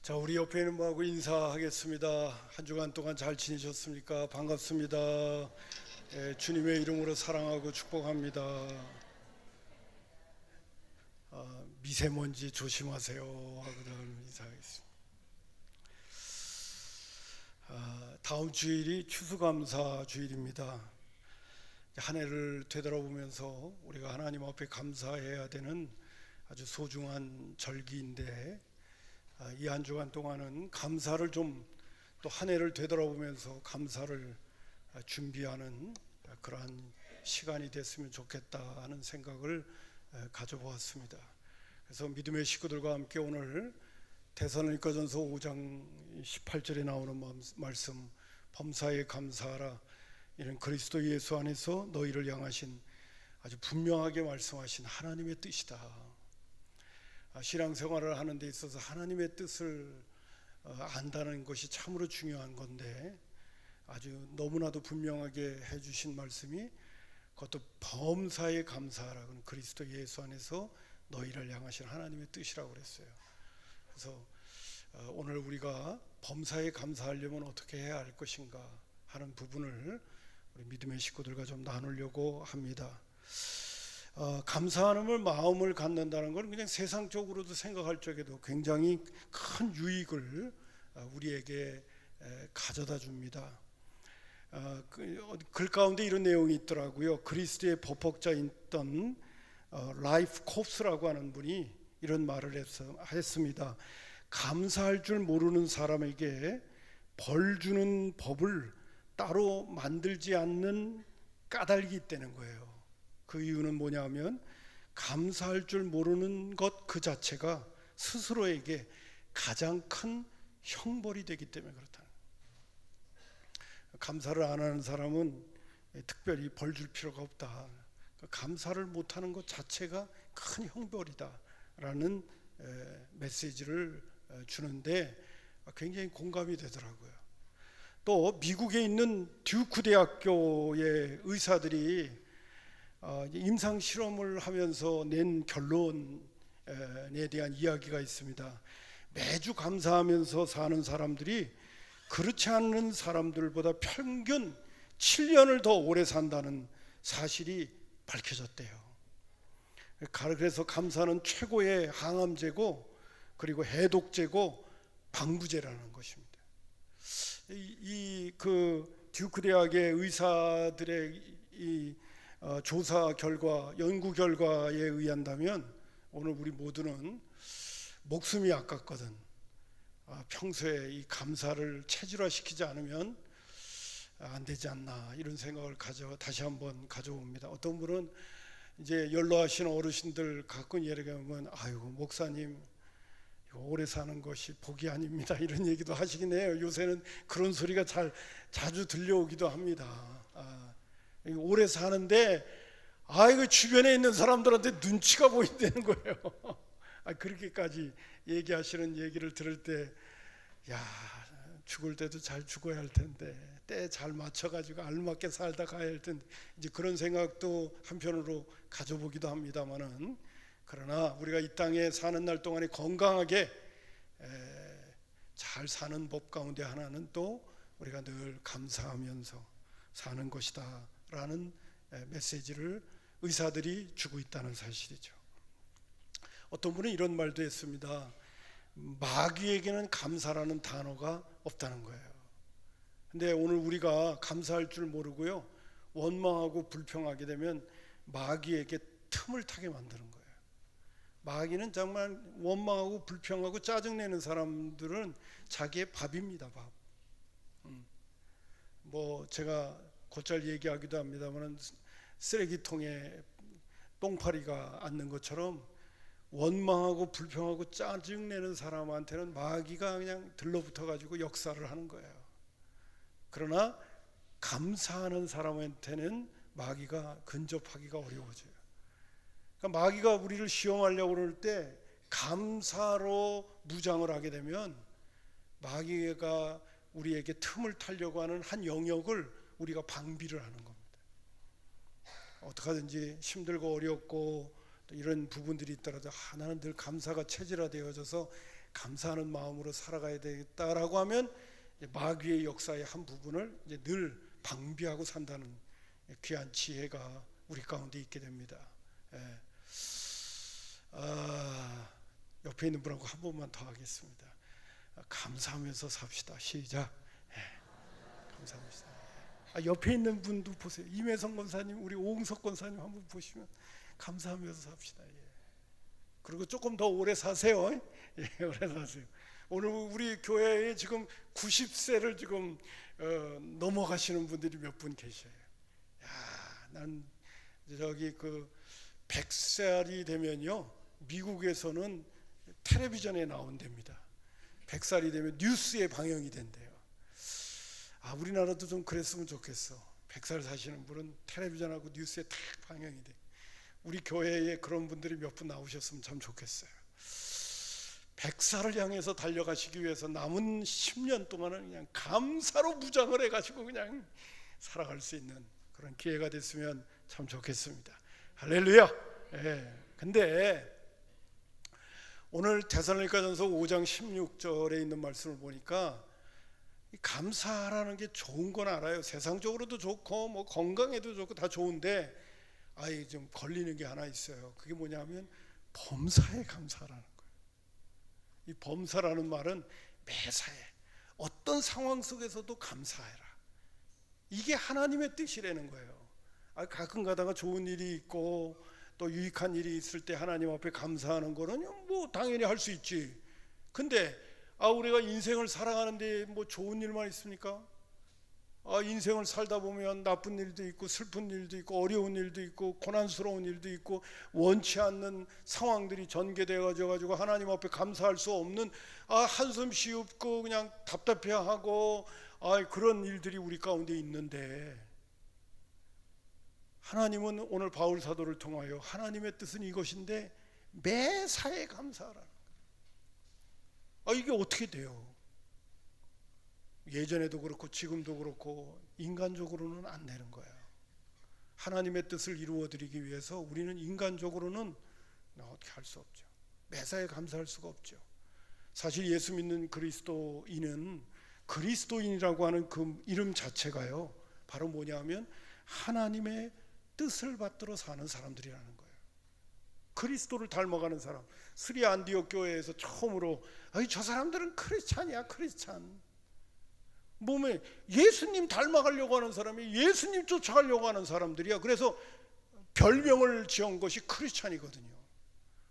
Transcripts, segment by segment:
자, 우리 옆에 있는 분하고 인사하겠습니다. 한 주간 동안 잘 지내셨습니까? 반갑습니다. 주님의 이름으로 사랑하고 축복합니다. 미세먼지 조심하세요 하고 인사하겠습니다. 다음 주일이 추수감사 주일입니다. 한 해를 되돌아보면서 우리가 하나님 앞에 감사해야 되는 아주 소중한 절기인데, 이 한 주간 동안은 감사를 좀 또 한 해를 되돌아보면서 감사를 준비하는 그러한 시간이 됐으면 좋겠다 하는 생각을 가져보았습니다. 그래서 믿음의 식구들과 함께 오늘 데살로니가전서 5장 18절에 나오는 말씀, 범사에 감사하라, 이는 그리스도 예수 안에서 너희를 향하신 아주 분명하게 말씀하신 하나님의 뜻이다. 신앙생활을 하는 데 있어서 하나님의 뜻을 안다는 것이 참으로 중요한 건데, 아주 너무나도 분명하게 해주신 말씀이 그것도 범사에 감사하라, 그리스도 예수 안에서 너희를 향하신 하나님의 뜻이라고 그랬어요. 그래서 오늘 우리가 범사에 감사하려면 어떻게 해야 할 것인가 하는 부분을 우리 믿음의 식구들과 좀 나누려고 합니다. 감사하는 마음을 갖는다는 건 그냥 세상적으로도 생각할 적에도 굉장히 큰 유익을 우리에게 가져다 줍니다. 글 가운데 이런 내용이 있더라고요. 그리스도의 법복자였던 라이프 콥스라고 하는 분이 이런 말을 했습니다. 감사할 줄 모르는 사람에게 벌 주는 법을 따로 만들지 않는 까닭이 있다는 거예요. 그 이유는 뭐냐면 감사할 줄 모르는 것 그 자체가 스스로에게 가장 큰 형벌이 되기 때문에 그렇다. 감사를 안 하는 사람은 특별히 벌 줄 필요가 없다. 감사를 못하는 것 자체가 큰 형벌이다라는 메시지를 주는데 굉장히 공감이 되더라고요. 또 미국에 있는 듀크 대학교의 의사들이 임상 실험을 하면서 낸 결론에 대한 이야기가 있습니다. 매주 감사하면서 사는 사람들이 그렇지 않은 사람들보다 평균 7년을 더 오래 산다는 사실이 밝혀졌대요. 그래서 감사는 최고의 항암제고, 그리고 해독제고, 방부제라는 것입니다. 그 듀크 대학의 의사들의 이 조사 결과, 연구 결과에 의한다면 오늘 우리 모두는 목숨이 아깝거든. 평소에 이 감사를 체질화시키지 않으면 안 되지 않나, 이런 생각을 다시 한번 가져옵니다. 어떤 분은 이제 연로하신 어르신들 가끔 얘기하면, 아이고 목사님 오래 사는 것이 복이 아닙니다, 이런 얘기도 하시긴 해요. 요새는 그런 소리가 자주 들려오기도 합니다. 오래 사는데 이거 주변에 있는 사람들한테 눈치가 보인다는 거예요. 그렇게까지 얘기하시는 얘기를 들을 때, 야, 죽을 때도 잘 죽어야 할 텐데, 때 잘 맞춰가지고 알맞게 살다 가야 할 텐데, 이제 그런 생각도 한편으로 가져보기도 합니다만은, 그러나 우리가 이 땅에 사는 날 동안에 건강하게 잘 사는 법 가운데 하나는 또 우리가 늘 감사하면서 사는 것이다 라는 메시지를 의사들이 주고 있다는 사실이죠. 어떤 분은 이런 말도 했습니다. 마귀에게는 감사라는 단어가 없다는 거예요. 근데 오늘 우리가 감사할 줄 모르고요, 원망하고 불평하게 되면 마귀에게 틈을 타게 만드는 거예요. 마귀는 정말 원망하고 불평하고 짜증내는 사람들은 자기의 밥입니다. 밥. 제가 곧잘 얘기하기도 합니다만, 쓰레기통에 똥파리가 앉는 것처럼 원망하고 불평하고 짜증내는 사람한테는 마귀가 그냥 들러붙어 가지고 역사를 하는 거예요. 그러나 감사하는 사람한테는 마귀가 근접하기가 어려워져요. 그러니까 마귀가 우리를 시험하려고 그럴 때 감사로 무장을 하게 되면 마귀가 우리에게 틈을 타려고 하는 한 영역을 우리가 방비를 하는 겁니다. 어떻게 하든지 힘들고 어렵고 또 이런 부분들이 있더라도 나는 늘 감사가 체질화되어져서 감사하는 마음으로 살아가야 되겠다라고 하면 마귀의 역사의 한 부분을 이제 늘 방비하고 산다는 귀한 지혜가 우리 가운데 있게 됩니다. 예. 옆에 있는 분하고 한 번만 더 하겠습니다. 감사하면서 삽시다. 시작. 예. 감사합니다. 옆에 있는 분도 보세요. 임혜성 권사님, 우리 오응석 권사님 한번 보시면 감사하면서 삽시다. 예. 그리고 조금 더 오래 사세요. 예, 오래 사세요. 오늘 우리 교회에 지금 90세를 지금 넘어가시는 분들이 몇 분 계셔요. 야, 난 저기 그 100살이 되면요, 미국에서는 텔레비전에 나온답니다. 100살이 되면 뉴스에 방영이 된대요. 우리나라도 좀 그랬으면 좋겠어. 100살 사시는 분은 텔레비전하고 뉴스에 딱 방영이 돼. 우리 교회에 그런 분들이 몇 분 나오셨으면 참 좋겠어요. 100살을 향해서 달려가시기 위해서 남은 10년 동안은 그냥 감사로 무장을 해가지고 그냥 살아갈 수 있는 그런 기회가 됐으면 참 좋겠습니다. 할렐루야. 예. 근데 오늘 데살로니가전서 5장 16절에 있는 말씀을 보니까 감사하라는 게 좋은 건 알아요. 세상적으로도 좋고 뭐 건강에도 좋고 다 좋은데 좀 걸리는 게 하나 있어요. 그게 뭐냐면 범사에 감사하라는 거예요. 이 범사라는 말은 매사에 어떤 상황 속에서도 감사해라. 이게 하나님의 뜻이라는 거예요. 가끔 가다가 좋은 일이 있고 또 유익한 일이 있을 때 하나님 앞에 감사하는 거는 뭐 당연히 할 수 있지. 근데 우리가 인생을 살아가는데 뭐 좋은 일만 있습니까? 인생을 살다 보면 나쁜 일도 있고 슬픈 일도 있고 어려운 일도 있고 고난스러운 일도 있고 원치 않는 상황들이 전개되어 가지고 하나님 앞에 감사할 수 없는 한숨 쉬었고 그냥 답답해하고 그런 일들이 우리 가운데 있는데, 하나님은 오늘 바울 사도를 통하여 하나님의 뜻은 이것인데 매사에 감사하라는 거예요. 이게 어떻게 돼요? 예전에도 그렇고 지금도 그렇고 인간적으로는 안 되는 거예요. 하나님의 뜻을 이루어드리기 위해서 우리는 인간적으로는 어떻게 할 수 없죠. 매사에 감사할 수가 없죠. 사실 예수 믿는 그리스도인은 그리스도인이라고 하는 그 이름 자체가요, 바로 뭐냐면 하나님의 뜻을 받들어 사는 사람들이라는 거예요. 그리스도를 닮아가는 사람. 스리 안디옥 교회에서 처음으로 저 사람들은 크리스찬이야, 크리스찬. 몸에 예수님 닮아가려고 하는 사람이 예수님 쫓아가려고 하는 사람들이야. 그래서 별명을 지은 것이 크리스찬이거든요.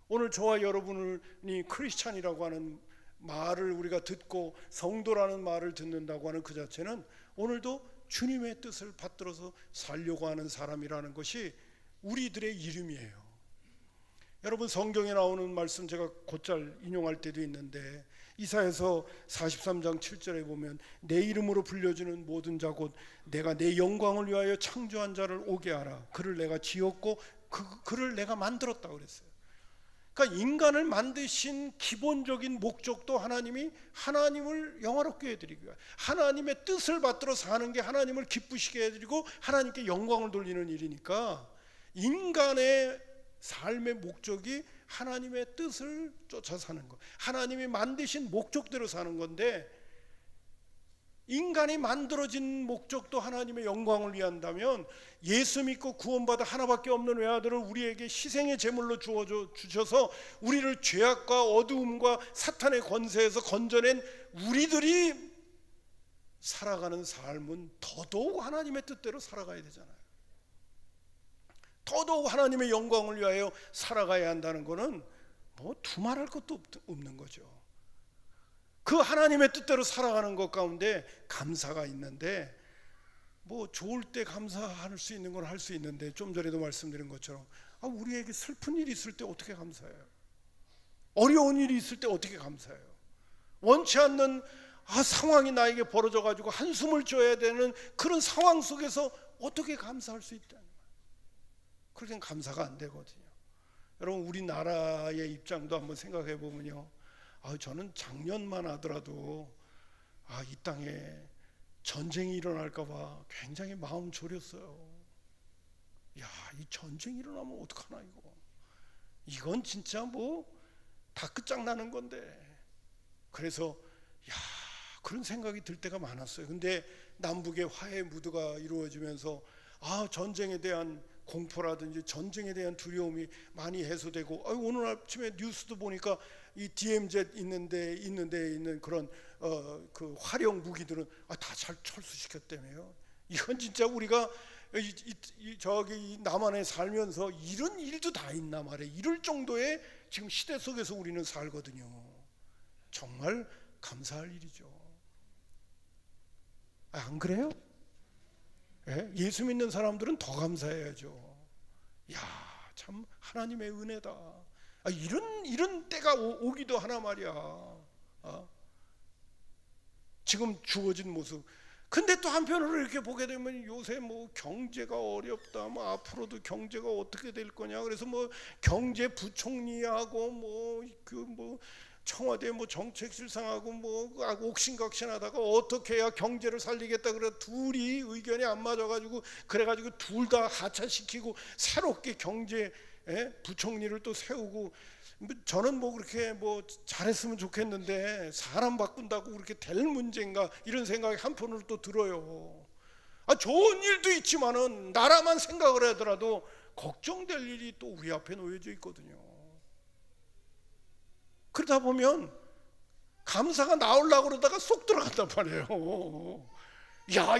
오늘 저와 여러분이 크리스찬이라고 하는 말을 우리가 듣고 성도라는 말을 듣는다고 하는 그 자체는 오늘도 주님의 뜻을 받들어서 살려고 하는 사람이라는 것이 우리들의 이름이에요. 여러분, 성경에 나오는 말씀 제가 곧잘 인용할 때도 있는데 이사야서 43장 7절에 보면 내 이름으로 불려주는 모든 자 곧 내가 내 영광을 위하여 창조한 자를 오게 하라. 그를 내가 지었고 그를 내가 만들었다고 그랬어요. 그러니까 인간을 만드신 기본적인 목적도 하나님이 하나님을 영화롭게 해드리기 위해 하나님의 뜻을 받들어 사는 게 하나님을 기쁘시게 해드리고 하나님께 영광을 돌리는 일이니까 인간의 삶의 목적이 하나님의 뜻을 쫓아 사는 것, 하나님이 만드신 목적대로 사는 건데, 인간이 만들어진 목적도 하나님의 영광을 위한다면 예수 믿고 구원받아 하나밖에 없는 외아들을 우리에게 희생의 제물로 주셔서 우리를 죄악과 어두움과 사탄의 권세에서 건져낸 우리들이 살아가는 삶은 더더욱 하나님의 뜻대로 살아가야 되잖아요. 더더욱 하나님의 영광을 위하여 살아가야 한다는 것은 뭐 두말할 것도 없는 거죠. 그 하나님의 뜻대로 살아가는 것 가운데 감사가 있는데, 뭐 좋을 때 감사할 수 있는 건 할 수 있는데, 좀 전에도 말씀드린 것처럼 우리에게 슬픈 일이 있을 때 어떻게 감사해요? 어려운 일이 있을 때 어떻게 감사해요? 원치 않는 상황이 나에게 벌어져 가지고 한숨을 쉬어야 되는 그런 상황 속에서 어떻게 감사할 수 있다는 거예요. 그렇게는 감사가 안 되거든요. 여러분, 우리나라의 입장도 한번 생각해 보면요, 저는 작년만 하더라도 이 땅에 전쟁이 일어날까 봐 굉장히 마음 졸였어요. 이 전쟁이 일어나면 어떡하나, 이건 진짜 뭐 다 끝장나는 건데 그래서 그런 생각이 들 때가 많았어요. 근데 남북의 화해 무드가 이루어지면서 전쟁에 대한 공포라든지 전쟁에 대한 두려움이 많이 해소되고, 오늘 아침에 뉴스도 보니까 이 DMZ 있는 그런 그 활용 무기들은 다 잘 철수시켰다며요. 이건 진짜 우리가 저기 남한에 살면서 이런 일도 다 있나 말이에요. 이럴 정도의 지금 시대 속에서 우리는 살거든요. 정말 감사할 일이죠. 안 그래요? 예수 믿는 사람들은 더 감사해야죠. 참 하나님의 은혜다. 이런 때가 오기도 하나 말이야. 지금 주어진 모습. 근데 또 한편으로 이렇게 보게 되면 요새 뭐 경제가 어렵다, 뭐 앞으로도 경제가 어떻게 될 거냐, 그래서 뭐 경제부총리하고 청와대 정책실장하고 옥신각신하다가 어떻게 해야 경제를 살리겠다 그래 둘이 의견이 안 맞아가지고 그래가지고 둘 다 하차시키고 새롭게 경제 부총리를 또 세우고, 저는 그렇게 잘했으면 좋겠는데 사람 바꾼다고 그렇게 될 문제인가 이런 생각이 한편으로 또 들어요. 좋은 일도 있지만은 나라만 생각을 하더라도 걱정될 일이 또 우리 앞에 놓여져 있거든요. 그러다 보면 감사가 나오려고 그러다가 쏙 들어간단 말이에요.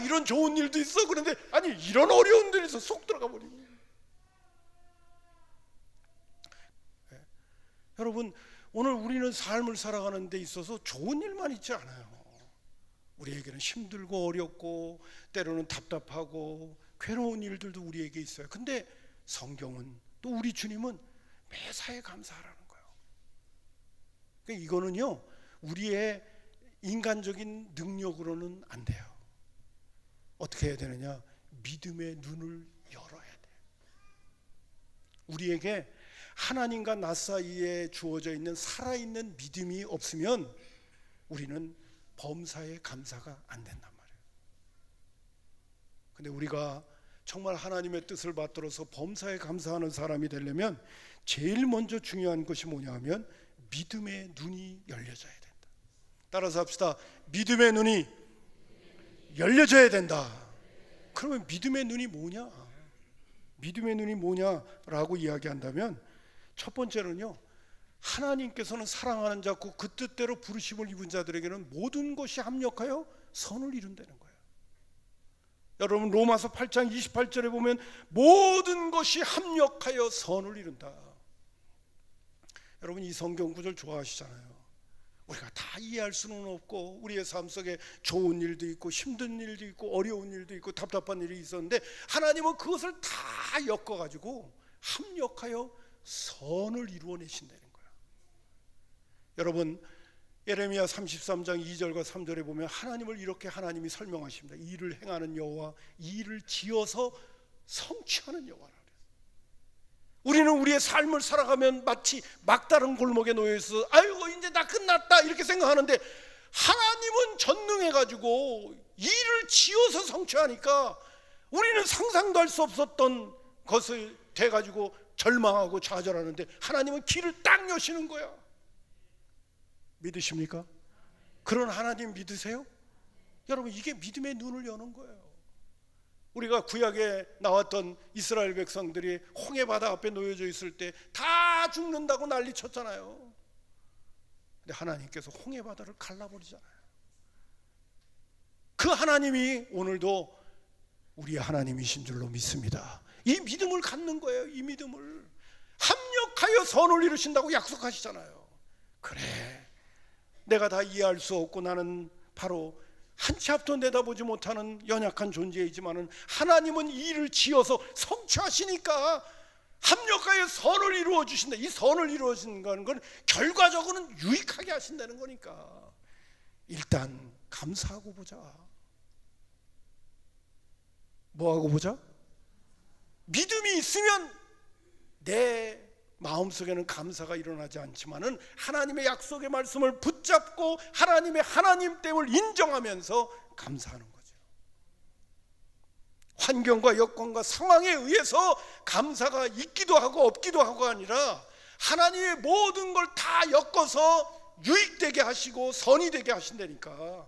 이런 좋은 일도 있어. 그런데 이런 어려운 일에서 쏙 들어가 버리고. 여러분, 오늘 우리는 삶을 살아가는 데 있어서 좋은 일만 있지 않아요. 우리에게는 힘들고 어렵고 때로는 답답하고 괴로운 일들도 우리에게 있어요. 근데 성경은 또 우리 주님은 매사에 감사하라는 거예요. 그러니까 이거는요, 우리의 인간적인 능력으로는 안 돼요. 어떻게 해야 되느냐? 믿음의 눈을 열어야 돼요. 우리에게 하나님과 나 사이에 주어져 있는 살아있는 믿음이 없으면 우리는 범사에 감사가 안 된단 말이에요. 근데 우리가 정말 하나님의 뜻을 받들어서 범사에 감사하는 사람이 되려면 제일 먼저 중요한 것이 뭐냐 하면 믿음의 눈이 열려져야 된다. 따라서 합시다. 믿음의 눈이 열려져야 된다. 그러면 믿음의 눈이 뭐냐? 믿음의 눈이 뭐냐라고 이야기한다면 첫 번째는요, 하나님께서는 사랑하는 자고 그 뜻대로 부르심을 입은 자들에게는 모든 것이 합력하여 선을 이룬다는 거예요. 여러분, 로마서 8장 28절에 보면 모든 것이 합력하여 선을 이룬다. 여러분, 이 성경 구절 좋아하시잖아요. 우리가 다 이해할 수는 없고 우리의 삶 속에 좋은 일도 있고 힘든 일도 있고 어려운 일도 있고 답답한 일이 있었는데 하나님은 그것을 다 엮어가지고 합력하여 선을 이루어내신다는 거예요. 여러분, 예레미야 33장 2절과 3절에 보면 하나님을 이렇게 하나님이 설명하십니다. 이 일을 행하는 여호와, 이 일을 지어서 성취하는 여호와라. 우리는 우리의 삶을 살아가면 마치 막다른 골목에 놓여있어 아이고 이제 나 끝났다 이렇게 생각하는데, 하나님은 전능해가지고 일을 지어서 성취하니까 우리는 상상도 할 수 없었던 것을 돼가지고 절망하고 좌절하는데 하나님은 길을 딱 여시는 거야. 믿으십니까? 그런 하나님 믿으세요? 여러분, 이게 믿음의 눈을 여는 거예요. 우리가 구약에 나왔던 이스라엘 백성들이 홍해 바다 앞에 놓여져 있을 때 다 죽는다고 난리 쳤잖아요. 근데 하나님께서 홍해 바다를 갈라버리잖아요. 그 하나님이 오늘도 우리의 하나님이신 줄로 믿습니다. 이 믿음을 갖는 거예요. 이 믿음을 합력하여 선을 이루신다고 약속하시잖아요. 그래, 내가 다 이해할 수 없고 나는 바로 한 치 앞도 내다보지 못하는 연약한 존재이지만은 하나님은 이 일을 지어서 성취하시니까 합력하여 선을 이루어 주신다. 이 선을 이루어 주신다는 건 결과적으로는 유익하게 하신다는 거니까 일단 감사하고 보자. 뭐하고 보자? 믿음이 있으면 내 마음속에는 감사가 일어나지 않지만은 하나님의 약속의 말씀을 붙잡고 하나님의 하나님됨을 인정하면서 감사하는 거죠. 환경과 여건과 상황에 의해서 감사가 있기도 하고 없기도 하고 아니라 하나님의 모든 걸 다 엮어서 유익되게 하시고 선이 되게 하신다니까.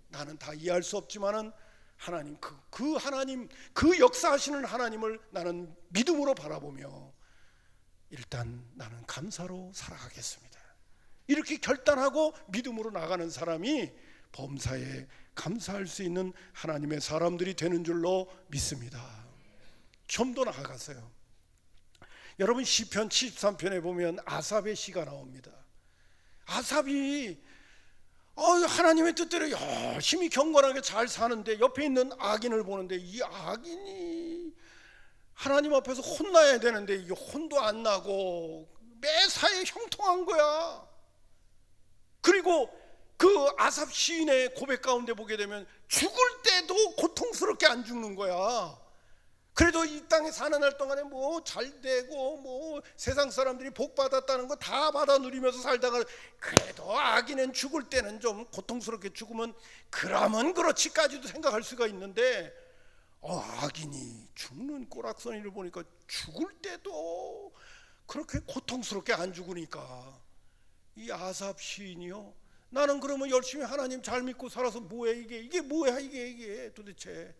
나는 다 이해할 수 없지만은 하나님, 그 하나님, 그 역사하시는 하나님을 나는 믿음으로 바라보며 일단 나는 감사로 살아가겠습니다. 이렇게 결단하고 믿음으로 나가는 사람이 범사에 감사할 수 있는 하나님의 사람들이 되는 줄로 믿습니다. 좀 더 나아가서요, 여러분 시편 73편에 보면 아삽의 시가 나옵니다. 아삽이 하나님의 뜻대로 열심히 경건하게 잘 사는데 옆에 있는 악인을 보는데, 이 악인이 하나님 앞에서 혼나야 되는데 이게 혼도 안 나고 매사에 형통한 거야. 그리고 그 아삽 시인의 고백 가운데 보게 되면 죽을 때도 고통스럽게 안 죽는 거야. 그래도 이 땅에 사는 날 동안에 뭐 잘 되고 뭐 세상 사람들이 복 받았다는 거 다 받아 누리면서 살다가, 그래도 악인은 죽을 때는 좀 고통스럽게 죽으면 그러면 그렇지까지도 생각할 수가 있는데, 악인이 죽는 꼬락서니를 보니까 죽을 때도 그렇게 고통스럽게 안 죽으니까 이 아삽 시인이요, 나는 그러면 열심히 하나님 잘 믿고 살아서 뭐해, 이게 뭐야, 이게 도대체.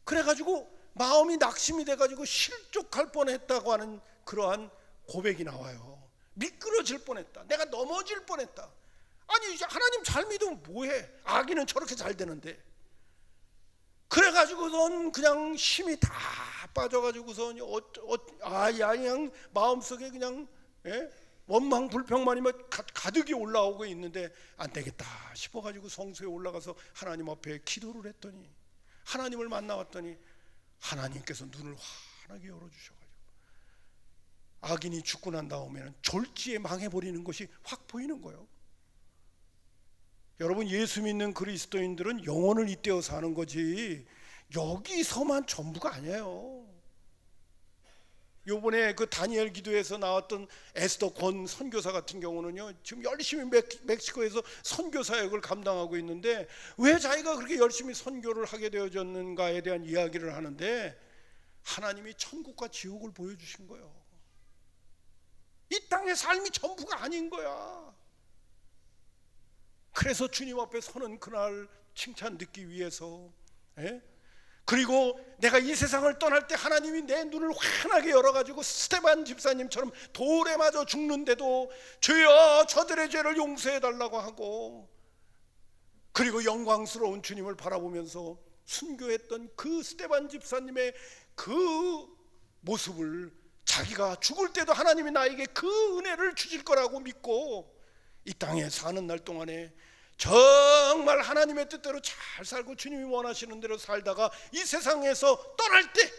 그래가지고 마음이 낙심이 돼가지고 실족할 뻔했다고 하는 그러한 고백이 나와요. 미끄러질 뻔했다, 내가 넘어질 뻔했다. 아니 하나님 잘 믿으면 뭐해, 악인은 저렇게 잘 되는데. 그래가지고선 그냥 힘이 다 빠져가지고선 그냥 마음속에 그냥 원망 불평만이 가득이 올라오고 있는데, 안 되겠다 싶어가지고 성소에 올라가서 하나님 앞에 기도를 했더니, 하나님을 만나왔더니 하나님께서 눈을 환하게 열어주셔가지고 악인이 죽고 난 다음에는 졸지에 망해버리는 것이 확 보이는 거예요. 여러분, 예수 믿는 그리스도인들은 영혼을 잇대어 사는 거지 여기서만 전부가 아니에요. 요번에 그 다니엘 기도에서 나왔던 에스더 권 선교사 같은 경우는요, 지금 열심히 멕시코에서 선교 사역을 감당하고 있는데, 왜 자기가 그렇게 열심히 선교를 하게 되어졌는가에 대한 이야기를 하는데, 하나님이 천국과 지옥을 보여주신 거예요. 이 땅의 삶이 전부가 아닌 거야. 그래서 주님 앞에 서는 그날 칭찬 듣기 위해서, 그리고 내가 이 세상을 떠날 때 하나님이 내 눈을 환하게 열어가지고 스데반 집사님처럼 돌에 맞아 죽는데도 주여 저들의 죄를 용서해 달라고 하고, 그리고 영광스러운 주님을 바라보면서 순교했던 그 스데반 집사님의 그 모습을, 자기가 죽을 때도 하나님이 나에게 그 은혜를 주실 거라고 믿고 이 땅에 사는 날 동안에 정말 하나님의 뜻대로 잘 살고 주님이 원하시는 대로 살다가 이 세상에서 떠날 때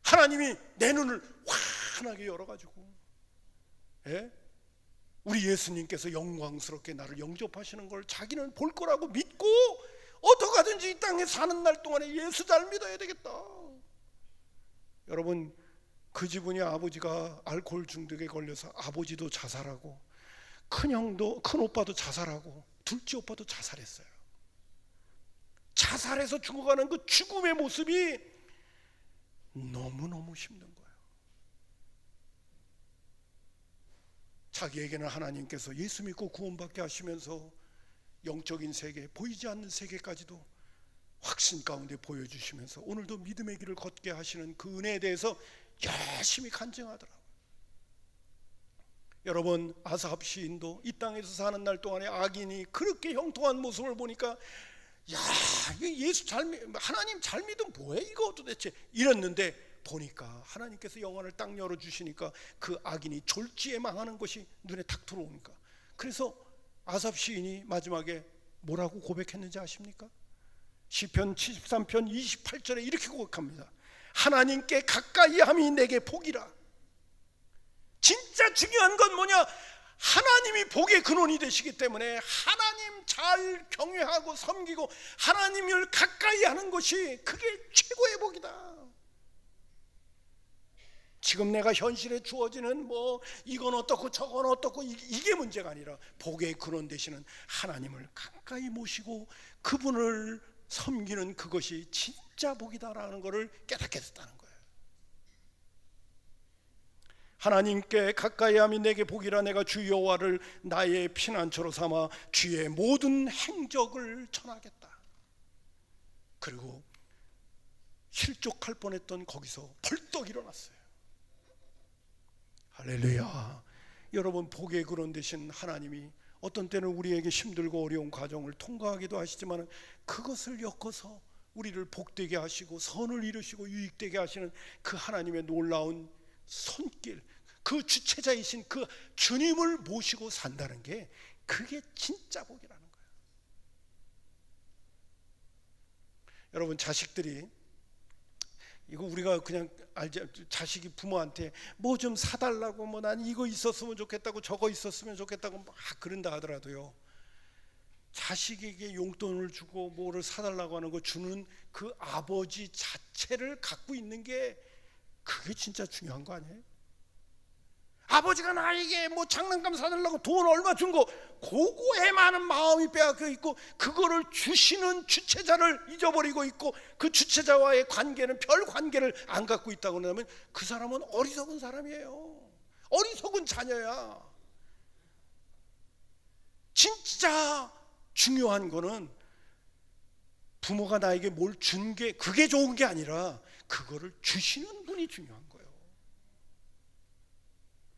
하나님이 내 눈을 환하게 열어가지고, 우리 예수님께서 영광스럽게 나를 영접하시는 걸 자기는 볼 거라고 믿고 어떡하든지 이 땅에 사는 날 동안에 예수 잘 믿어야 되겠다. 여러분, 그 지분이 아버지가 알코올 중독에 걸려서 아버지도 자살하고 큰 오빠도 자살하고 둘째 오빠도 자살했어요. 자살해서 죽어가는 그 죽음의 모습이 너무너무 힘든 거예요. 자기에게는 하나님께서 예수 믿고 구원받게 하시면서 영적인 세계, 보이지 않는 세계까지도 확신 가운데 보여주시면서 오늘도 믿음의 길을 걷게 하시는 그 은혜에 대해서 열심히 간증하더라고요. 여러분, 아삽 시인도 이 땅에서 사는 날 동안에 악인이 그렇게 형통한 모습을 보니까, 하나님 잘 믿으면 뭐해 이거 도대체, 이랬는데 보니까 하나님께서 영안을 딱 열어주시니까 그 악인이 졸지에 망하는 것이 눈에 탁 들어오니까, 그래서 아삽 시인이 마지막에 뭐라고 고백했는지 아십니까? 시편 73편 28절에 이렇게 고백합니다. 하나님께 가까이함이 내게 복이라. 진짜 중요한 건 뭐냐? 하나님이 복의 근원이 되시기 때문에 하나님 잘 경외하고 섬기고 하나님을 가까이 하는 것이 그게 최고의 복이다. 지금 내가 현실에 주어지는 뭐 이건 어떻고 저건 어떻고 이게 문제가 아니라 복의 근원 되시는 하나님을 가까이 모시고 그분을 섬기는 그것이 진짜 복이다라는 것을 깨닫게 됐다는 거예요. 하나님께 가까이함이 내게 복이라. 내가 주 여호와를 나의 피난처로 삼아 주의 모든 행적을 전하겠다. 그리고 실족할 뻔했던 거기서 벌떡 일어났어요. 할렐루야. 여러분, 복의 근원 되신 하나님이 어떤 때는 우리에게 힘들고 어려운 과정을 통과하기도 하시지만 그것을 엮어서 우리를 복되게 하시고 선을 이루시고 유익되게 하시는 그 하나님의 놀라운 손길, 그 주체자이신 그 주님을 모시고 산다는 게 그게 진짜 복이라는 거예요. 여러분, 자식들이 이거 우리가 그냥 알지, 자식이 부모한테 뭐 좀 사달라고, 뭐 난 이거 있었으면 좋겠다고, 저거 있었으면 좋겠다고 막 그런다 하더라도요, 자식에게 용돈을 주고 뭐를 사달라고 하는 거 주는 그 아버지 자체를 갖고 있는 게 그게 진짜 중요한 거 아니에요? 아버지가 나에게 뭐 장난감 사달라고 돈 얼마 준 거, 그거에 많은 마음이 빼앗겨 있고 그거를 주시는 주체자를 잊어버리고 있고 그 주체자와의 관계는 별 관계를 안 갖고 있다고 한다면 그 사람은 어리석은 사람이에요. 어리석은 자녀야. 진짜 중요한 거는 부모가 나에게 뭘 준 게 그게 좋은 게 아니라 그거를 주시는 분이 중요한 거예요.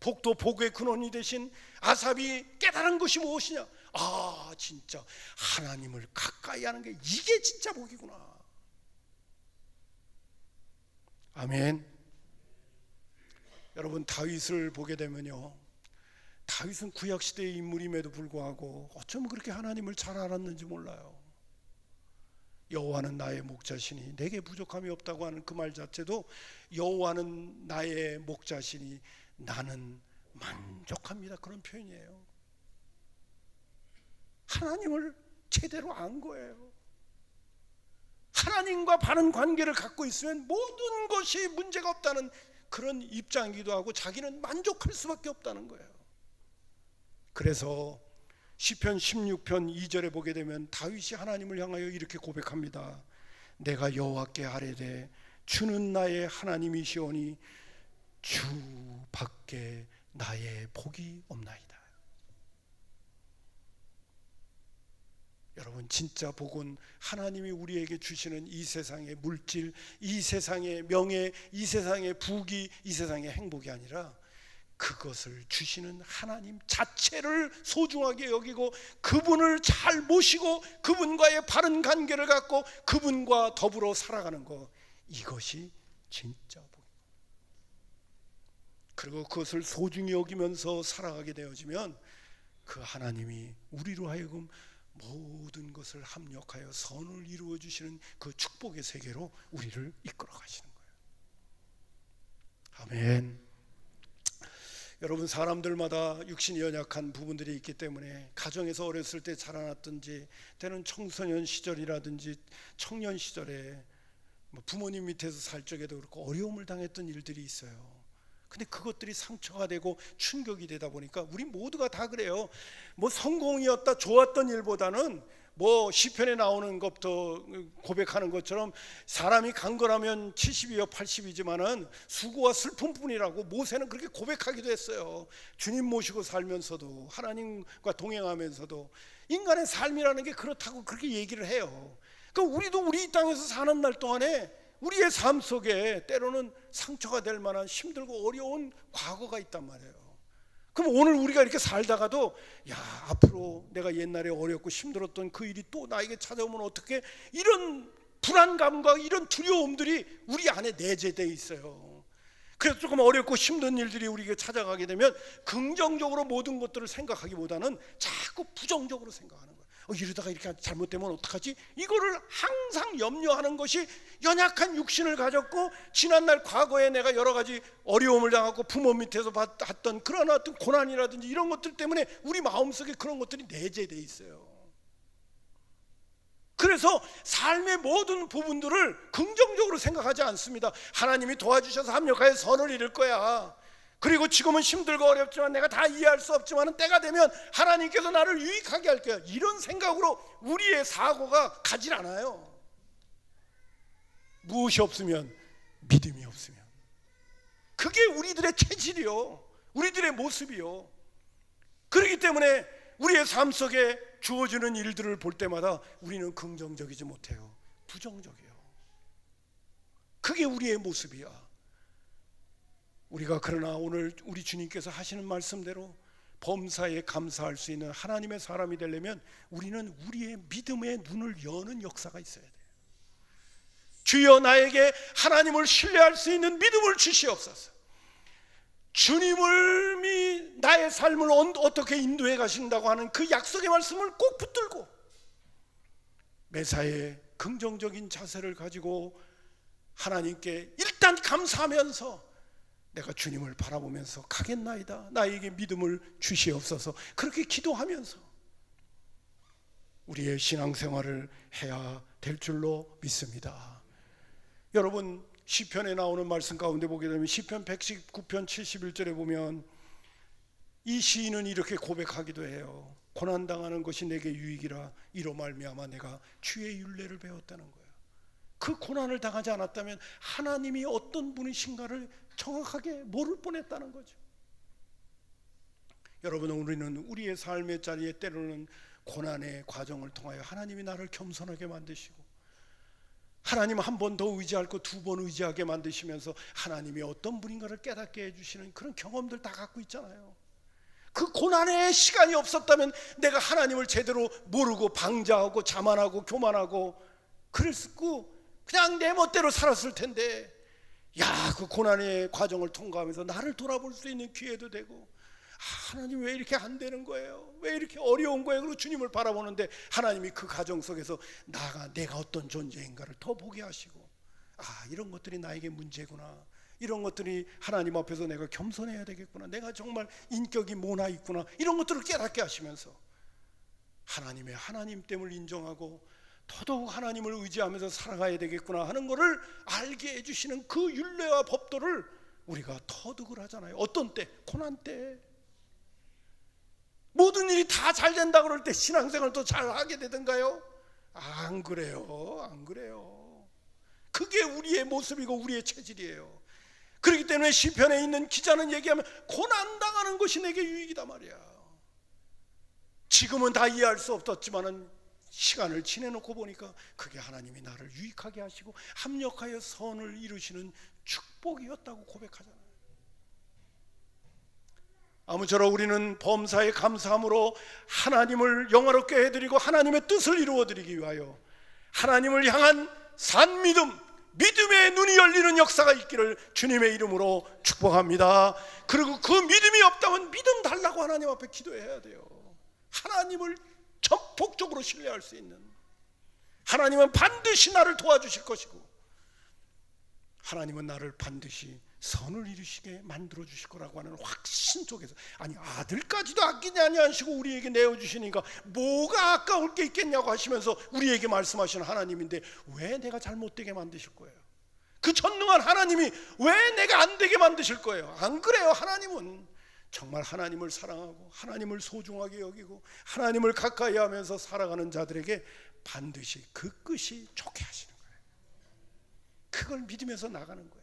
복도 복의 근원이 되신 아삽이 깨달은 것이 무엇이냐? 아, 진짜 하나님을 가까이 하는 게 이게 진짜 복이구나. 아멘. 여러분, 다윗을 보게 되면요, 다윗은 구약시대의 인물임에도 불구하고 어쩜 그렇게 하나님을 잘 알았는지 몰라요. 여호와는 나의 목자시니 내게 부족함이 없다고 하는 그 말 자체도 여호와는 나의 목자시니 나는 만족합니다, 그런 표현이에요. 하나님을 제대로 안 거예요. 하나님과 바른 관계를 갖고 있으면 모든 것이 문제가 없다는 그런 입장이기도 하고 자기는 만족할 수밖에 없다는 거예요. 그래서 시편 16편 2절에 보게 되면 다윗이 하나님을 향하여 이렇게 고백합니다. 내가 여호와께 아뢰되 주는 나의 하나님이시오니 주 밖에 나의 복이 없나이다. 여러분, 진짜 복은 하나님이 우리에게 주시는 이 세상의 물질, 이 세상의 명예, 이 세상의 부귀, 이 세상의 행복이 아니라 그것을 주시는 하나님 자체를 소중하게 여기고 그분을 잘 모시고 그분과의 바른 관계를 갖고 그분과 더불어 살아가는 것, 이것이 진짜 복입니다. 그리고 그것을 소중히 여기면서 살아가게 되어지면 그 하나님이 우리로 하여금 모든 것을 합력하여 선을 이루어 주시는 그 축복의 세계로 우리를 이끌어 가시는 거예요. 아멘. 여러분, 사람들마다 육신이 연약한 부분들이 있기 때문에 가정에서 어렸을 때 자라났든지 때는 청소년 시절이라든지 청년 시절에 부모님 밑에서 살 적에도 그렇고 어려움을 당했던 일들이 있어요. 근데 그것들이 상처가 되고 충격이 되다 보니까 우리 모두가 다 그래요. 뭐 성공이었다 좋았던 일보다는 뭐 시편에 나오는 것부터 고백하는 것처럼 사람이 강건하면 70이요 80이지만은 수고와 슬픔뿐이라고 모세는 그렇게 고백하기도 했어요. 주님 모시고 살면서도 하나님과 동행하면서도 인간의 삶이라는 게 그렇다고 그렇게 얘기를 해요. 그러니까 우리도 우리 이 땅에서 사는 날 동안에 우리의 삶 속에 때로는 상처가 될 만한 힘들고 어려운 과거가 있단 말이에요. 그럼 오늘 우리가 이렇게 살다가도 야, 앞으로 내가 옛날에 어렵고 힘들었던 그 일이 또 나에게 찾아오면 어떻게, 이런 불안감과 이런 두려움들이 우리 안에 내재되어 있어요. 그래서 조금 어렵고 힘든 일들이 우리에게 찾아가게 되면 긍정적으로 모든 것들을 생각하기보다는 자꾸 부정적으로 생각하는 거예요. 이러다가 이렇게 잘못되면 어떡하지? 이거를 항상 염려하는 것이 연약한 육신을 가졌고 지난날 과거에 내가 여러 가지 어려움을 당하고 부모 밑에서 받았던 그런 어떤 고난이라든지 이런 것들 때문에 우리 마음속에 그런 것들이 내재되어 있어요. 그래서 삶의 모든 부분들을 긍정적으로 생각하지 않습니다. 하나님이 도와주셔서 합력하여 선을 이룰 거야. 그리고 지금은 힘들고 어렵지만 내가 다 이해할 수 없지만 때가 되면 하나님께서 나를 유익하게 할 거야. 이런 생각으로 우리의 사고가 가질 않아요. 무엇이 없으면 믿음이 없으면 그게 우리들의 체질이요, 우리들의 모습이요. 그렇기 때문에 우리의 삶 속에 주어지는 일들을 볼 때마다 우리는 긍정적이지 못해요. 부정적이에요. 그게 우리의 모습이야. 우리가 그러나 오늘 우리 주님께서 하시는 말씀대로 범사에 감사할 수 있는 하나님의 사람이 되려면 우리는 우리의 믿음의 눈을 여는 역사가 있어야 돼요. 주여 나에게 하나님을 신뢰할 수 있는 믿음을 주시옵소서. 주님이 나의 삶을 어떻게 인도해 가신다고 하는 그 약속의 말씀을 꼭 붙들고 매사에 긍정적인 자세를 가지고 하나님께 일단 감사하면서 내가 주님을 바라보면서 가겠나이다, 나에게 믿음을 주시옵소서, 그렇게 기도하면서 우리의 신앙생활을 해야 될 줄로 믿습니다. 여러분, 시편에 나오는 말씀 가운데 보게 되면 시편 119편 71절에 보면 이 시인은 이렇게 고백하기도 해요. 고난당하는 것이 내게 유익이라 이로 말미암아 내가 주의 율례를 배웠다는 거예요. 그 고난을 당하지 않았다면 하나님이 어떤 분이신가를 정확하게 모를 뻔했다는 거죠. 여러분, 우리는 우리의 삶의 자리에 때로는 고난의 과정을 통하여 하나님이 나를 겸손하게 만드시고 하나님 한 번 더 의지할 거 두 번 의지하게 만드시면서 하나님이 어떤 분인가를 깨닫게 해주시는 그런 경험들 다 갖고 있잖아요. 그 고난의 시간이 없었다면 내가 하나님을 제대로 모르고 방자하고 자만하고 교만하고 그랬고 그냥 내 멋대로 살았을 텐데, 야, 그 고난의 과정을 통과하면서 나를 돌아볼 수 있는 기회도 되고, 하나님 왜 이렇게 안 되는 거예요? 왜 이렇게 어려운 거예요? 그리고 주님을 바라보는데 하나님이 그 과정 속에서 내가 어떤 존재인가를 더 보게 하시고, 이런 것들이 나에게 문제구나, 이런 것들이 하나님 앞에서 내가 겸손해야 되겠구나, 내가 정말 인격이 뭐나 있구나, 이런 것들을 깨닫게 하시면서 하나님의 하나님됨을 인정하고 더더욱 하나님을 의지하면서 살아가야 되겠구나 하는 것을 알게 해주시는 그 율례와 법도를 우리가 터득을 하잖아요. 어떤 때? 고난 때. 모든 일이 다 잘 된다 그럴 때 신앙생활을 또 잘 하게 되던가요? 안 그래요. 안 그래요. 그게 우리의 모습이고 우리의 체질이에요. 그렇기 때문에 시편에 있는 기자는 얘기하면 고난당하는 것이 내게 유익이다 말이야. 지금은 다 이해할 수 없었지만은 시간을 지내놓고 보니까 그게 하나님이 나를 유익하게 하시고 합력하여 선을 이루시는 축복이었다고 고백하잖아요. 아무쪼록 우리는 범사에 감사함으로 하나님을 영화롭게 해드리고 하나님의 뜻을 이루어드리기 위하여 하나님을 향한 산 믿음의 눈이 열리는 역사가 있기를 주님의 이름으로 축복합니다. 그리고 그 믿음이 없다면 믿음 달라고 하나님 앞에 기도해야 돼요. 하나님을 전폭적으로 신뢰할 수 있는, 하나님은 반드시 나를 도와주실 것이고 하나님은 나를 반드시 선을 이루시게 만들어 주실 거라고 하는 확신 속에서, 아니 아들까지도 아끼지 아니하시고 우리에게 내어주시니까 뭐가 아까울 게 있겠냐고 하시면서 우리에게 말씀하시는 하나님인데 왜 내가 잘못되게 만드실 거예요? 그 전능한 하나님이 왜 내가 안 되게 만드실 거예요? 안 그래요. 하나님은 정말 하나님을 사랑하고 하나님을 소중하게 여기고 하나님을 가까이 하면서 살아가는 자들에게 반드시 그 끝이 좋게 하시는 거예요. 그걸 믿으면서 나가는 거예요.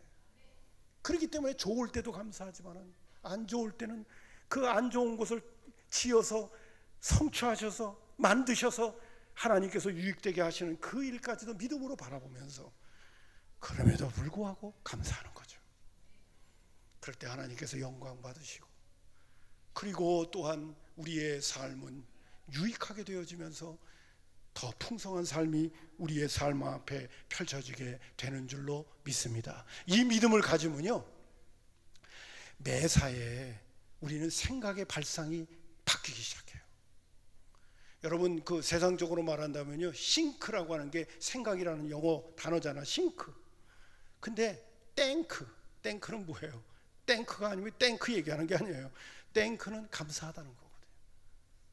그렇기 때문에 좋을 때도 감사하지만 안 좋을 때는 그 안 좋은 것을 지어서 성취하셔서 만드셔서 하나님께서 유익되게 하시는 그 일까지도 믿음으로 바라보면서 그럼에도 불구하고 감사하는 거죠. 그럴 때 하나님께서 영광 받으시고, 그리고 또한 우리의 삶은 유익하게 되어지면서 더 풍성한 삶이 우리의 삶 앞에 펼쳐지게 되는 줄로 믿습니다. 이 믿음을 가지면요, 매사에 우리는 생각의 발상이 바뀌기 시작해요. 여러분, 그 세상적으로 말한다면요, 싱크라고 하는 게 생각이라는 영어 단어잖아. 싱크. 근데 땡크는 뭐예요? 땡크가 아니면 땡크 얘기하는 게 아니에요. 땡크는 감사하다는 거거든요.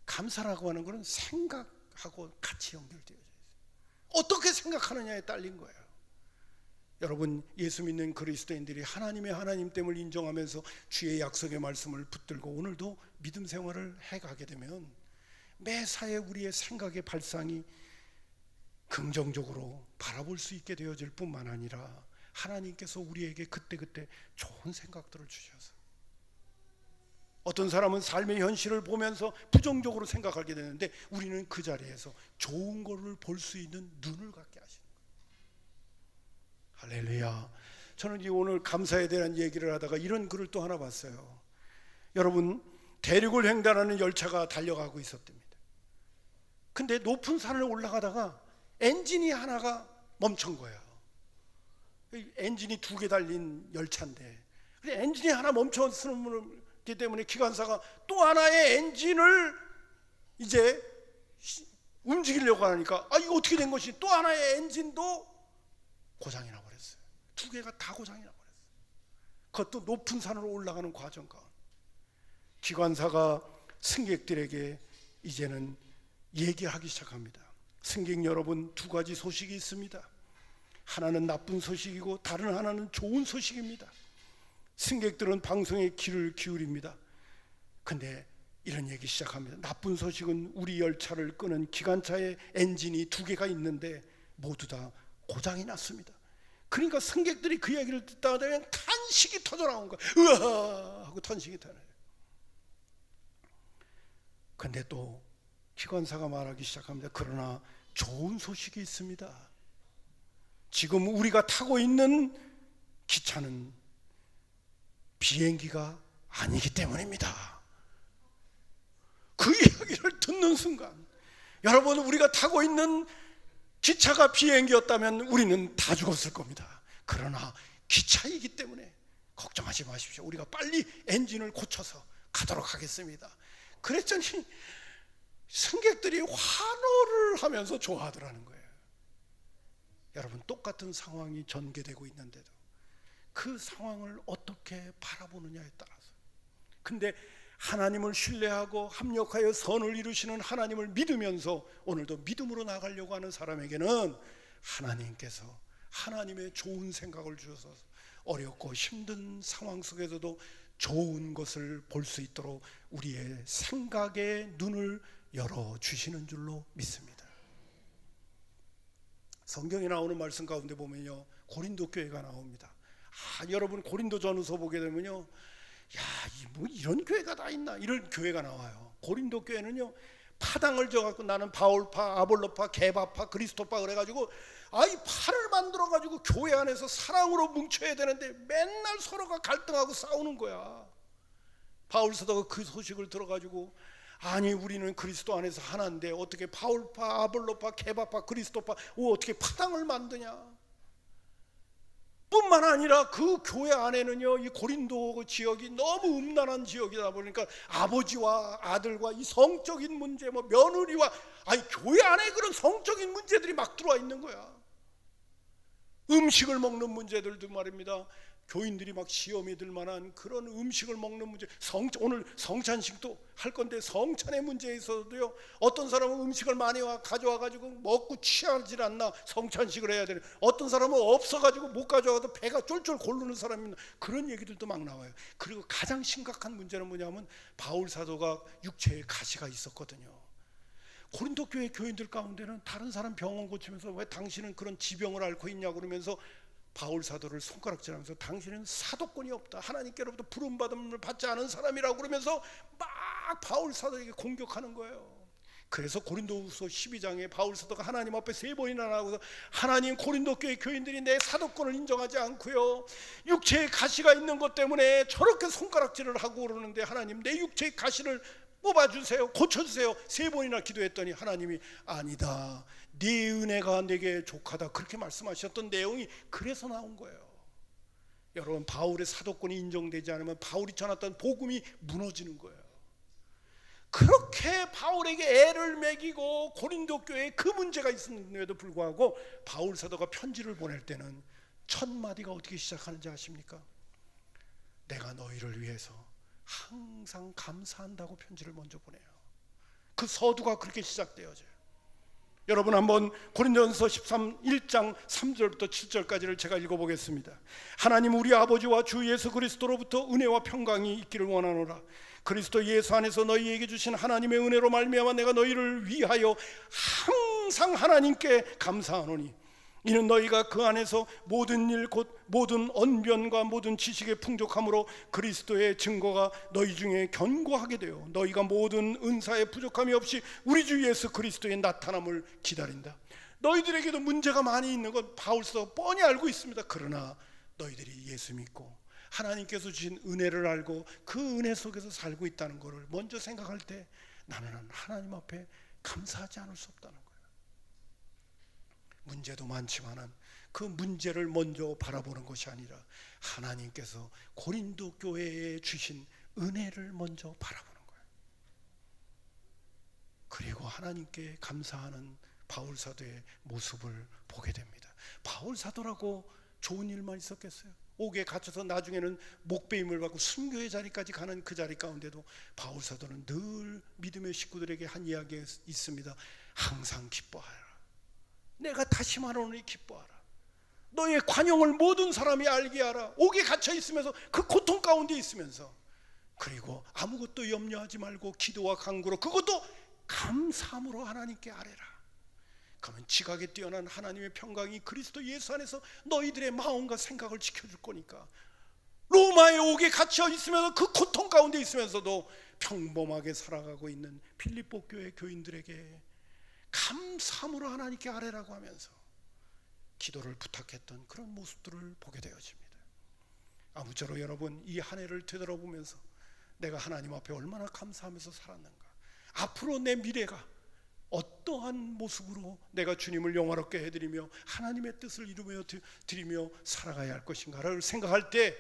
감사라고 하는 것은 생각하고 같이 연결되어 있어요. 어떻게 생각하느냐에 딸린 거예요. 여러분, 예수 믿는 그리스도인들이 하나님의 하나님됨을 인정하면서 주의 약속의 말씀을 붙들고 오늘도 믿음 생활을 해가게 되면 매사에 우리의 생각의 발상이 긍정적으로 바라볼 수 있게 되어질 뿐만 아니라 하나님께서 우리에게 그때그때 좋은 생각들을 주셔서, 어떤 사람은 삶의 현실을 보면서 부정적으로 생각하게 되는데 우리는 그 자리에서 좋은 것을 볼 수 있는 눈을 갖게 하시는 거예요. 할렐루야. 저는 오늘 감사에 대한 얘기를 하다가 이런 글을 또 하나 봤어요. 여러분, 대륙을 횡단하는 열차가 달려가고 있었답니다. 근데 높은 산을 올라가다가 엔진이 하나가 멈춘 거예요. 엔진이 2개 달린 열차인데, 근데 엔진이 하나 멈췄기 때문에 기관사가 또 하나의 엔진을 이제 움직이려고 하니까 이거 어떻게 된 것이, 또 하나의 엔진도 고장이 나버렸어요. 2개가 다 고장이 나버렸어요. 그것도 높은 산으로 올라가는 과정 가운데 기관사가 승객들에게 이제는 얘기하기 시작합니다. 승객 여러분, 2가지 소식이 있습니다. 하나는 나쁜 소식이고 다른 하나는 좋은 소식입니다. 승객들은 방송에 귀를 기울입니다. 근데 이런 얘기 시작합니다. 나쁜 소식은 우리 열차를 끄는 기관차의 엔진이 2개가 있는데 모두 다 고장이 났습니다. 그러니까 승객들이 그 얘기를 듣다 보면 탄식이 터져 나온 거예요. 으아 하고 탄식이 터져요. 근데 또 기관사가 말하기 시작합니다. 그러나 좋은 소식이 있습니다. 지금 우리가 타고 있는 기차는 비행기가 아니기 때문입니다. 그 이야기를 듣는 순간, 여러분, 우리가 타고 있는 기차가 비행기였다면 우리는 다 죽었을 겁니다. 그러나 기차이기 때문에 걱정하지 마십시오. 우리가 빨리 엔진을 고쳐서 가도록 하겠습니다. 그랬더니 승객들이 환호를 하면서 좋아하더라는 거예요. 여러분, 똑같은 상황이 전개되고 있는데도 그 상황을 어떻게 바라보느냐에 따라서, 근데 하나님을 신뢰하고 합력하여 선을 이루시는 하나님을 믿으면서 오늘도 믿음으로 나가려고 하는 사람에게는 하나님께서 하나님의 좋은 생각을 주셔서 어렵고 힘든 상황 속에서도 좋은 것을 볼 수 있도록 우리의 생각의 눈을 열어주시는 줄로 믿습니다. 성경에 나오는 말씀 가운데 보면요, 고린도 교회가 나옵니다. 여러분, 고린도 전후서 보게 되면요, 뭐 이런 교회가 다 있나, 이런 교회가 나와요. 고린도 교회는요, 파당을 져갖고 나는 바울파, 아볼로파, 게바파, 그리스도파 그래가지고 이 파를 만들어가지고 교회 안에서 사랑으로 뭉쳐야 되는데 맨날 서로가 갈등하고 싸우는 거야. 바울 사도가 그 소식을 들어가지고, 아니 우리는 그리스도 안에서 하나인데 어떻게 바울파, 아볼로파, 게바파, 그리스도파 어떻게 파당을 만드냐. 뿐만 아니라 그 교회 안에는요, 이 고린도 지역이 너무 음란한 지역이다 보니까 아버지와 아들과 이 성적인 문제, 뭐 며느리와, 교회 안에 그런 성적인 문제들이 막 들어와 있는 거야. 음식을 먹는 문제들도 말입니다. 교인들이 막 시험이 들 만한 그런 음식을 먹는 문제, 오늘 성찬식도 할 건데 성찬의 문제에 있어서도요, 어떤 사람은 음식을 많이 가져와 가지고 먹고 취하질 않나 성찬식을 해야 되는, 어떤 사람은 없어 가지고 못 가져와도 배가 쫄쫄 고르는 사람이 있는, 그런 얘기들도 막 나와요. 그리고 가장 심각한 문제는 뭐냐면 바울 사도가 육체에 가시가 있었거든요. 고린도 교회 교인들 가운데는 다른 사람 병원 고치면서 왜 당신은 그런 지병을 앓고 있냐고 그러면서 바울 사도를 손가락질하면서 당신은 사도권이 없다, 하나님께로부터 부름받음을 받지 않은 사람이라고 그러면서 막 바울 사도에게 공격하는 거예요. 그래서 고린도후서 12장에 바울 사도가 하나님 앞에 3번이나 나와서, 하나님, 고린도 교회 교인들이 내 사도권을 인정하지 않고요, 육체에 가시가 있는 것 때문에 저렇게 손가락질을 하고 그러는데 하나님, 내 육체의 가시를 뽑아주세요, 고쳐주세요. 3번이나 기도했더니 하나님이 아니다, 네 은혜가 내게 족하다, 그렇게 말씀하셨던 내용이 그래서 나온 거예요. 여러분, 바울의 사도권이 인정되지 않으면 바울이 전했던 복음이 무너지는 거예요. 그렇게 바울에게 애를 먹이고 고린도 교회에 그 문제가 있었는데도 불구하고 바울 사도가 편지를 보낼 때는 첫 마디가 어떻게 시작하는지 아십니까? 내가 너희를 위해서 항상 감사한다고 편지를 먼저 보내요. 그 서두가 그렇게 시작되어져요. 여러분, 한번 고린도전서 1장 3절부터 7절까지를 제가 읽어보겠습니다. 하나님 우리 아버지와 주 예수 그리스도로부터 은혜와 평강이 있기를 원하노라. 그리스도 예수 안에서 너희에게 주신 하나님의 은혜로 말미암아 내가 너희를 위하여 항상 하나님께 감사하노니 이는 너희가 그 안에서 모든 일 곧 모든 언변과 모든 지식의 풍족함으로 그리스도의 증거가 너희 중에 견고하게 되어 너희가 모든 은사의 부족함이 없이 우리 주 예수 그리스도의 나타남을 기다린다. 너희들에게도 문제가 많이 있는 건 바울서 뻔히 알고 있습니다. 그러나 너희들이 예수 믿고 하나님께서 주신 은혜를 알고 그 은혜 속에서 살고 있다는 것을 먼저 생각할 때 나는 하나님 앞에 감사하지 않을 수 없다는 거예요. 문제도 많지만은 그 문제를 먼저 바라보는 것이 아니라 하나님께서 고린도 교회에 주신 은혜를 먼저 바라보는 거예요. 그리고 하나님께 감사하는 바울 사도의 모습을 보게 됩니다. 바울 사도라고 좋은 일만 있었겠어요? 옥에 갇혀서 나중에는 목배임을 받고 순교의 자리까지 가는 그 자리 가운데도 바울 사도는 늘 믿음의 식구들에게 한 이야기가 있습니다. 항상 기뻐하라. 내가 다시 말하노니 기뻐하라. 너의 관용을 모든 사람이 알게 하라. 옥에 갇혀 있으면서 그 고통 가운데 있으면서 그리고 아무것도 염려하지 말고 기도와 간구로 그것도 감사함으로 하나님께 아뢰라. 그러면 지각에 뛰어난 하나님의 평강이 그리스도 예수 안에서 너희들의 마음과 생각을 지켜줄 거니까 로마의 옥에 갇혀 있으면서 그 고통 가운데 있으면서도 평범하게 살아가고 있는 필립보 교회 교인들에게 감사함으로 하나님께 아뢰라고 하면서 기도를 부탁했던 그런 모습들을 보게 되어집니다. 아무쪼록 여러분 이 한 해를 되돌아보면서 내가 하나님 앞에 얼마나 감사하면서 살았는가, 앞으로 내 미래가 어떠한 모습으로 내가 주님을 영화롭게 해드리며 하나님의 뜻을 이루며 드리며 살아가야 할 것인가를 생각할 때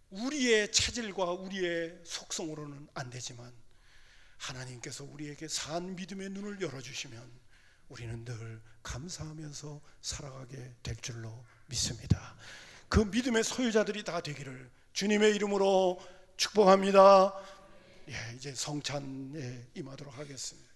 우리의 체질과 우리의 속성으로는 안 되지만 하나님께서 우리에게 산 믿음의 눈을 열어주시면 우리는 늘 감사하면서 살아가게 될 줄로 믿습니다. 그 믿음의 소유자들이 다 되기를 주님의 이름으로 축복합니다. 이제 성찬에 임하도록 하겠습니다.